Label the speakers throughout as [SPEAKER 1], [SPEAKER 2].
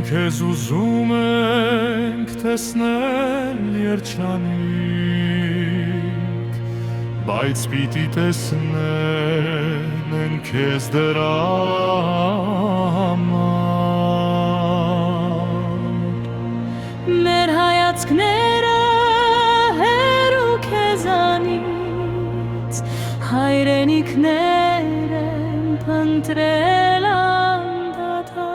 [SPEAKER 1] քեզ ուզում ենք տեսնել երջանիկ, բայց պիտի տեսնեն քեզ դրա համար։
[SPEAKER 2] Մեր հայացքները հեռու քեզանից, հայրենիքներ են փնտրել անդադար։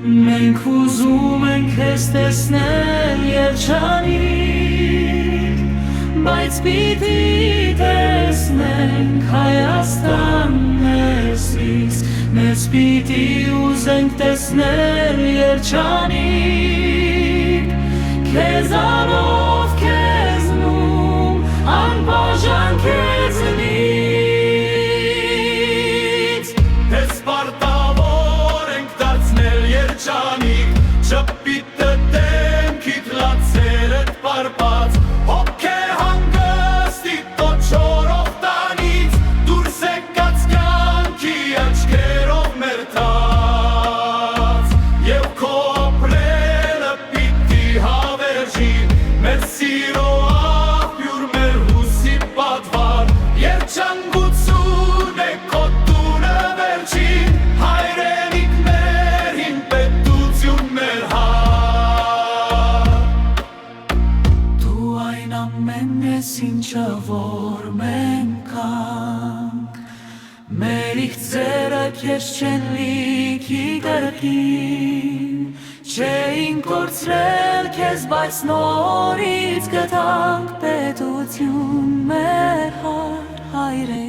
[SPEAKER 2] Մենք ուզում ենք քեզ տեսնել երջանիկ, բայց պիտի տեսնենք Հայաստան մեզից, մեզ պիտի ուզենք տեսնել երջանիկ, քեզանով քեզնում անբաժան քեզնից։
[SPEAKER 1] Ես պարտավոր ենք դարձնել երջանիկ, շպիտը դեմքիդ լացերդ պարպած, հոգ է հանգստի տոչորով տանից, դուրս եկած կյանքի աչքերով մեր տած, և քո ապրելը պիտի հավերժի, մեր սիրո աղբյուր, մեր հուսի պատվար, երջանկություն է քո տունը վերջին, հայրենիք մերին, պետություն մեր հար։ Դու այն ամենն ես, ինչը որ մենք կանք, մեր իգձերը քեզ չեն լիքի կրկին, չէին կորցրել քեզ, բայց նորից գտանք պետություն մեր հայրենիք։